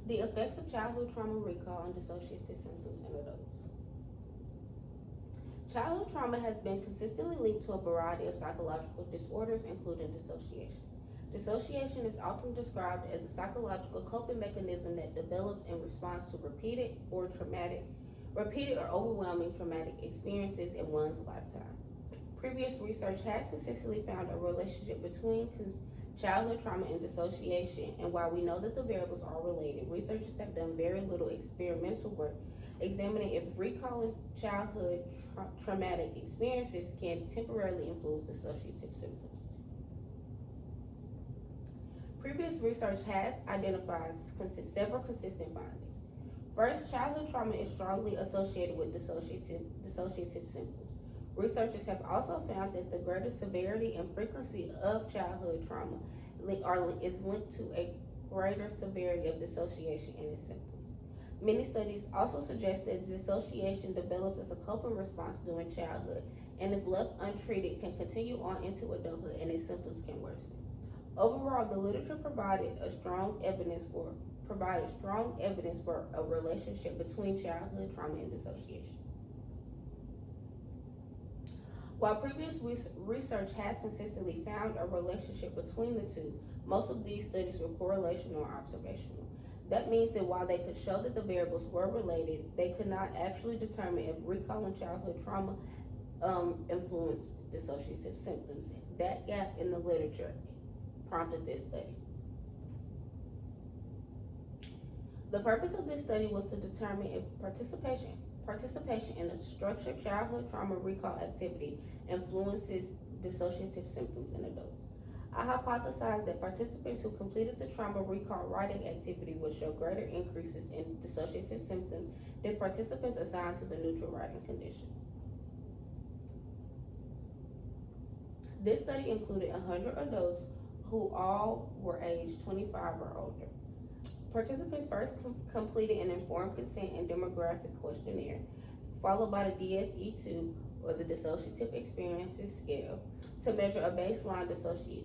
The effects of childhood trauma recall on dissociative symptoms in adults. Childhood trauma has been consistently linked to a variety of psychological disorders, including dissociation. Dissociation is often described as a psychological coping mechanism that develops in response to repeated or overwhelming traumatic experiences in one's lifetime. Previous research has consistently found a relationship between childhood trauma and dissociation, and while we know that the variables are related, researchers have done very little experimental work examining if recalling childhood traumatic experiences can temporarily influence dissociative symptoms. Previous research has identified several consistent findings. First, childhood trauma is strongly associated with dissociative symptoms. Researchers have also found that the greater severity and frequency of childhood trauma is linked to a greater severity of dissociation and its symptoms. Many studies also suggest that dissociation develops as a coping response during childhood, and if left untreated, can continue on into adulthood and its symptoms can worsen. Overall, the literature provided strong evidence for a relationship between childhood trauma and dissociation. While previous research has consistently found a relationship between the two, most of these studies were correlational or observational. That means that while they could show that the variables were related, they could not actually determine if recalling childhood trauma influenced dissociative symptoms. That gap in the literature prompted this study. The purpose of this study was to determine if participation in a structured childhood trauma recall activity influences dissociative symptoms in adults. I hypothesized that participants who completed the trauma recall writing activity would show greater increases in dissociative symptoms than participants assigned to the neutral writing condition. This study included 100 adults who all were aged 25 or older. Participants first completed an informed consent and demographic questionnaire, followed by the DSE-2, or the Dissociative Experiences Scale, to measure baseline dissociative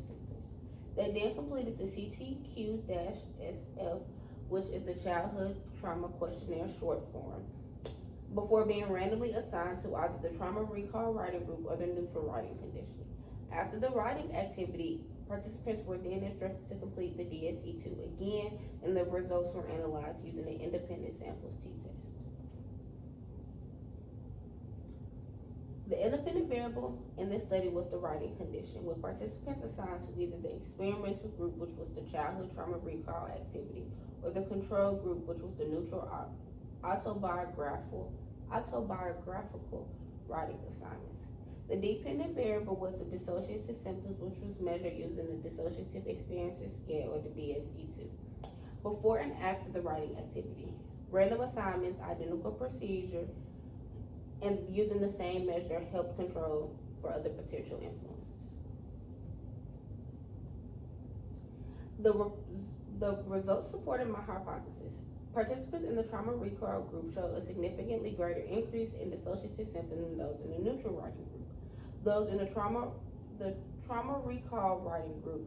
symptoms. They then completed the CTQ-SF, which is the Childhood Trauma Questionnaire short form, before being randomly assigned to either the trauma recall writing group or the neutral writing condition. After the writing activity, participants were then instructed to complete the DSE-2 again, and the results were analyzed using an independent samples t-test. The independent variable in this study was the writing condition, with participants assigned to either the experimental group, which was the childhood trauma recall activity, or the control group, which was the neutral autobiographical writing assignments. The dependent variable was the dissociative symptoms, which was measured using the Dissociative Experiences Scale, or the DSE-2, before and after the writing activity. Random assignments, identical procedure, and using the same measure helped control for other potential influences. The results supported my hypothesis. Participants in the trauma recall group showed a significantly greater increase in dissociative symptoms than those in the neutral writing group. Those in the trauma recall writing group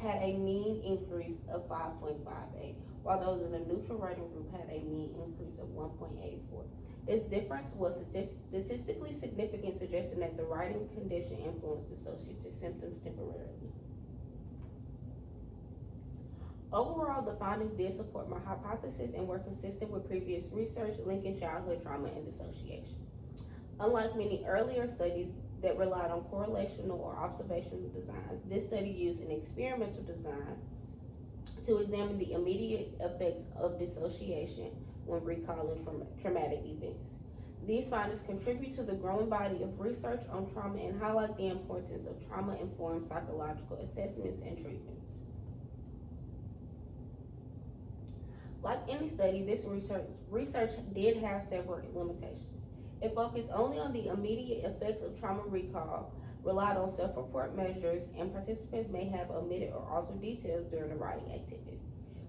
had a mean increase of 5.58, while those in the neutral writing group had a mean increase of 1.84. This difference was statistically significant, suggesting that the writing condition influenced dissociative symptoms temporarily. Overall, the findings did support my hypothesis and were consistent with previous research linking childhood trauma and dissociation. Unlike many earlier studies that relied on correlational or observational designs, this study used an experimental design to examine the immediate effects of dissociation when recalling traumatic events. These findings contribute to the growing body of research on trauma and highlight the importance of trauma-informed psychological assessments and treatments. Like any study, this research did have several limitations. It focused only on the immediate effects of trauma recall, relied on self-report measures, and participants may have omitted or altered details during the writing activity.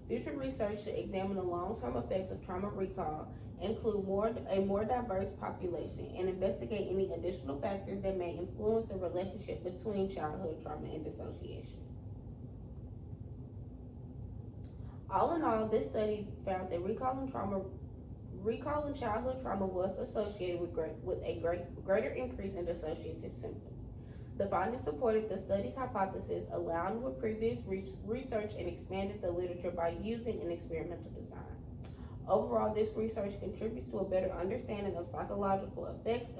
Future research should examine the long-term effects of trauma recall, include a more diverse population, and investigate any additional factors that may influence the relationship between childhood trauma and dissociation. All in all, this study found that recalling childhood trauma was associated with a greater increase in dissociative symptoms. The findings supported the study's hypothesis, aligned with previous research, and expanded the literature by using an experimental design. Overall, this research contributes to a better understanding of the psychological effects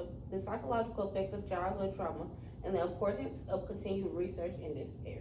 of childhood trauma and the importance of continued research in this area.